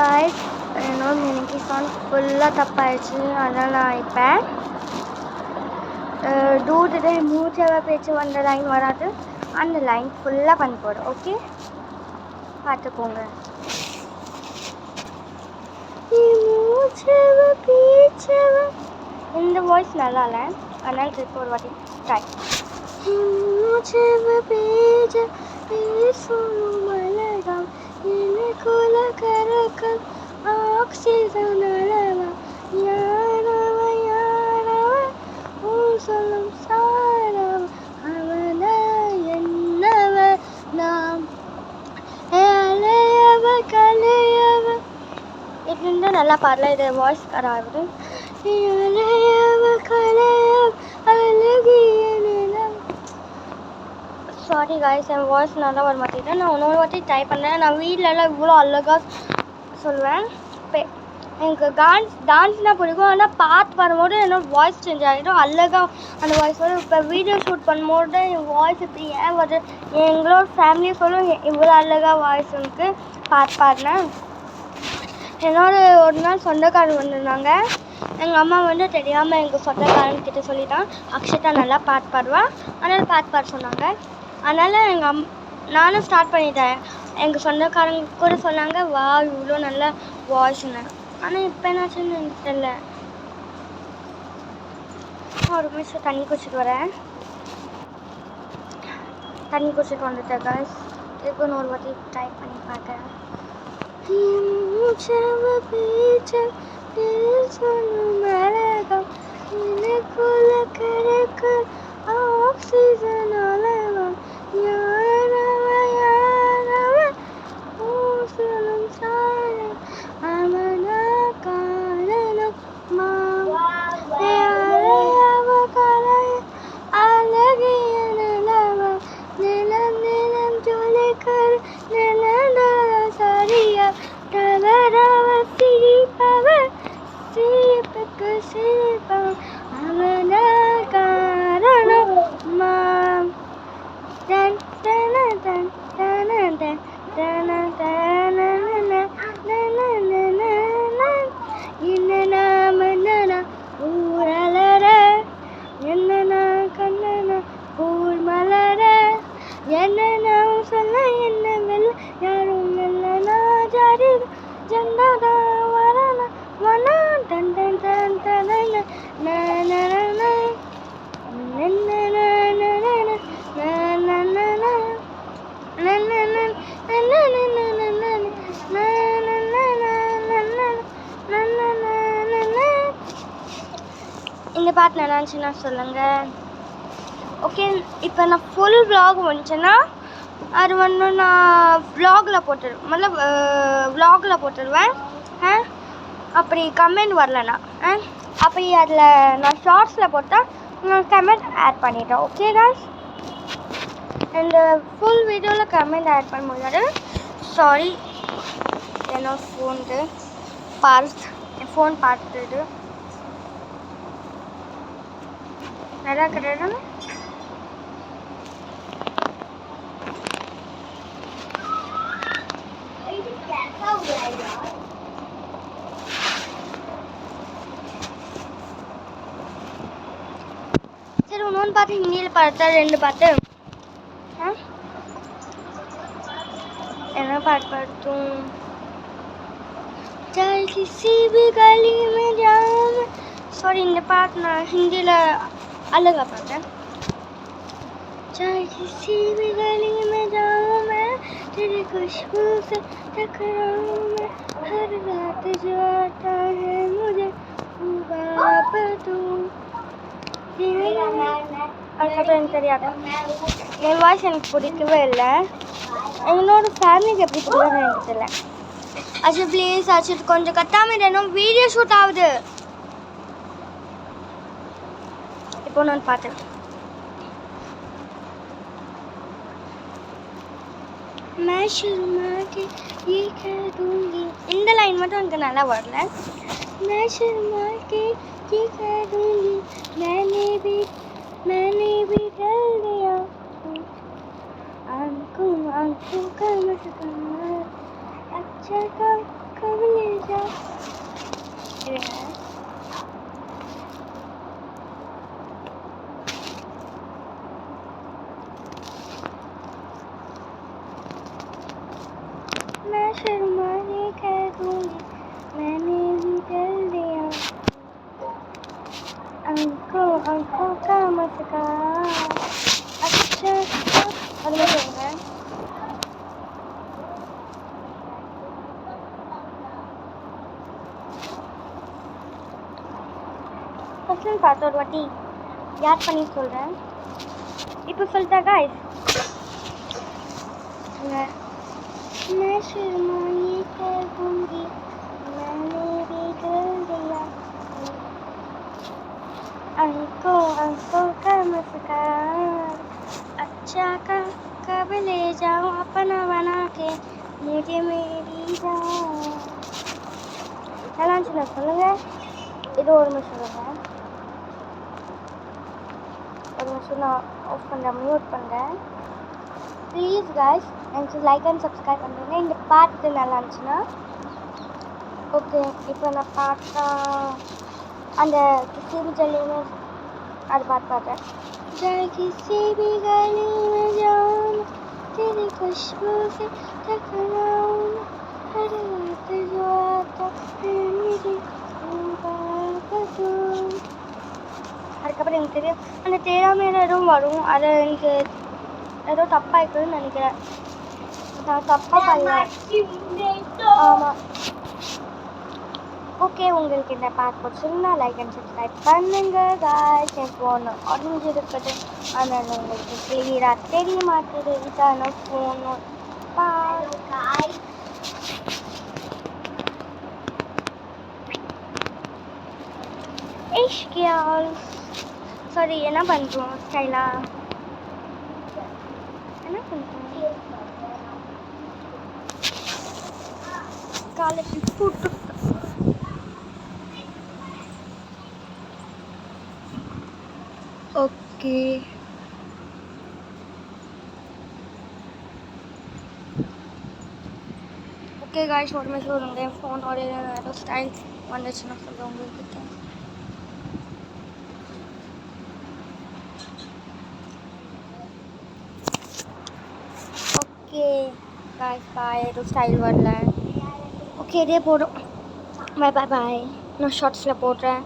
Guys, என்னோட இன்னைக்கு sound ஃபுல்லாக தப்பாயிடுச்சு. அதனால் நான் இப்போ டூ மூச்சவை பேச்சு வந்த லைன் வராது, அந்த லைன் ஃபுல்லாக பண்ண போகிறேன். ஓகே, பார்த்துக்கோங்க. மூச்சவை பேச்சவை இந்த வாய்ஸ் நல்லா இல்லை, அதனால் திருப்பி ஒரு வாட்டி ட்ரை. மூச்சவை பேச்ச பேசணும் மலகம் எனக்குள்ள கரக்கம் ஆக்சிஜன் அளவா யானவ யானவ சொல்லும் சாரவ அவன என்னவ நாம் அலையவ கலையவ. இது நல்லா பாடல, இது வாய்ஸ் கராகுது. அலையவ கலையவ அழகிய நிலம். சாரி காய்ஸ், என் வாய்ஸ் நல்லா வர மாட்டேங்குது. நான் இன்னொரு வாட்டி ட்ரை பண்ணேன். நான் வீட்டிலலாம் இவ்வளோ அழகாக சொல்லுவேன். இப்போ எனக்கு டான்ஸ்னால் பிடிக்கும், ஆனால் பாட்டு பாடும்போது என்னோடய வாய்ஸ் சேஞ்ச் ஆகிடும், அழகாக அந்த வாய்ஸ் வரும். இப்போ வீடியோ ஷூட் பண்ணும்போது என் வாய்ஸ் இப்படி ஏன் வருது, எங்களோட ஃபேமிலியை சொல்லும் இவ்வளோ அழகாக வாய்ஸ் எனக்கு பாட்டு பாடினேன். என்னோட ஒரு நாள் சொந்தக்காரர் வந்திருந்தாங்க. எங்கள் அம்மா தெரியாமல் எங்கள் சொந்தக்காரன்கிட்ட சொல்லிட்டான், அக்ஷிதா நல்லா பாட்டு பாடுவாள், அதனால் பாட்டு பாட சொன்னாங்க. அதனால் நானும் ஸ்டார்ட் பண்ணிட்டேன். எங்கள் சொந்தக்காரங்க கூட சொன்னாங்க, வா இவ்வளோ நல்ல வாய்ஸ்னு. ஆனால் இப்போ என்னாச்சுன்னு எனக்கு தெரியல. ஒரு நிமிஷம் தண்ணி குடிச்சிட்டு வரேன். தண்ணி குடிச்சிட்டு வந்துட்டேன் காய்ஸ். இப்போ ஒரு வாட்டி ட்ரை பண்ணி பார்க்குறேன். எனக்குள்ள கரைக்கு ஆக்சிஜன் அளவா யானவ யானவ ஊசலும் சாரம் அவன காரணம் மாலையவ கலை அழகிய நிலவ நிலம் நிலம் ஜொலிக்கர் நிலநல சரிய தவறவ சிரிப்பவ சிரிப்புக்கு சிரிப்பவ அவன காரணம் மாம். தன் தன தன் தன தன் தன தன என்ன ஊரலர என்ன கண்ணன ஊர் மலர என்ன சொல்ல என்ன மெல்ல யாரும் மெல்ல நாஜாரி ஜந்தா வரல வன தன் தன் தன் தன இந்த பாட்டு நல்லா இருந்துச்சுன்னா சொல்லுங்கள். ஓகே, இப்போ நான் ஃபுல் vlog வந்துச்சுன்னா அது நான் vlogல போட்டுருவேன். அப்படி கமெண்ட் வரலண்ணா அப்படி அதில் நான் ஷார்ட்ஸில் போட்டால் நான் கமெண்ட் ஆட் பண்ணிட்டேன். ஓகே காய்ஸ், இந்த ஃபுல் வீடியோவில் கமெண்ட் ஆட் பண்ண முடியாது, சாரி. என்னோட ஃபோன் பார்த்துது நல்லா கிடையாது. சரி, இன்னொன்று பாட்டு ஹிந்தியில் பார்த்தா 2 பாட்டு என்ன பாட்டு பாட்டும். சாரி, இந்த பாட்டு நான் ஹிந்தியில் अलग आता है। चाहे किसी भी गली में जाऊँ मैं तेरी खुशबू से टकराऊँ मैं हर रात जो आता है मुझे तू அதுக்கப்புறம் தெரியாது. என் வாய்ஸ் எனக்கு பிடிக்கவே இல்லை, என்னோட ஃபேமிலிக்கு எப்படி பிடிக்கும்னு எனக்கு தெரியல. அச்சு ப்ளீஸ் அச்சு கொஞ்சம் கட்டாமல் வேணும், வீடியோ ஷூட் ஆகுது. இப்போ நான் பார்த்தேன். मैं शर्मा के ये कह दूंगी, இந்த லைன் மட்டும் எனக்கு நல்லா வரல. मैं शर्मा के ये कह दूंगी मैंने भी डर दिया आंखों का मस्ताना अच्छा कब ले जा मैं शर्माने कह दूंगी मैंने ही दिल दिया आंखों का मस्का अच्छा और मैं कहूँगा ஃபர்ஸ்ட் பார்த்து ஒரு வாட்டி யார் பண்ணி சொல்கிறேன் இப்போ சொல்லிட்டா காய்ஸ் मैं शर्माई कह दूंगी मैंने भी दिल दिया आंखों का मुस्कान अच्छा का कब ले जाऊं अपना बना के मुझे मेरी जान நல்லா இருந்துச்சு சொல்லுங்கள் இது ஒரு நிமிஷம் சொல்லுங்கள் ஒரு நிமிஷம் நான் ஆஃப் பண்ணுறேன் மியூட் பண்ணுறேன் ப்ளீஸ் காய்ஸ் எனக்கு லைக் அண்ட் சப்ஸ்கிரைப் பண்ணுறேங்க இந்த பாட்டு நல்லா இருந்துச்சுன்னா ஓகே இப்போ நான் பார்த்தா அந்த किसी भी गली में அது பாட்டு பார்த்தேன் किसी भी गली में जाऊं तेरी खुशबू से टकराऊं हर रात जो आता है मेरी அதுக்கப்புறம் எனக்கு தெரியும் அந்த தேரா மேலே எதுவும் வரும் அதை எனக்கு ஏதோ தப்பாக இருக்குதுன்னு நினைக்கிறேன் நான் தப்பாக பண்ணேன் ஆமாம் ஓகே உங்களுக்கு இந்த பாட்டு பிடிச்சிருந்தா லைக் அண்ட் சப்ஸ்கிரைப் பண்ணுங்க காய்ஸ் என் ஃபோன் உடஞ்சி இருக்குது ஆனால் உங்களுக்கு கிளியராக தெரிய மாட்டேது இதான ஃபோனு பாய் சாரி என்ன பண்ணுறோம் ஸ்டைலாக என்ன பண்ணுறோம் காலேஜ் போட்டு ஓகே ஓகே காய்ஸ் ஒரு நிமிஷம் வருங்க என் ஃபோனோட ஏதோ ஸ்டைல் வந்துச்சுன்னா சொல்லுங்கள் உங்கள்கிட்ட ஓகே காய்ஸ் பாய் ஏதோ ஸ்டைல் வரல ஓகே இதே போடும் பாய் பாய் பாய் நான் ஷார்ட்ஸில் போடுறேன்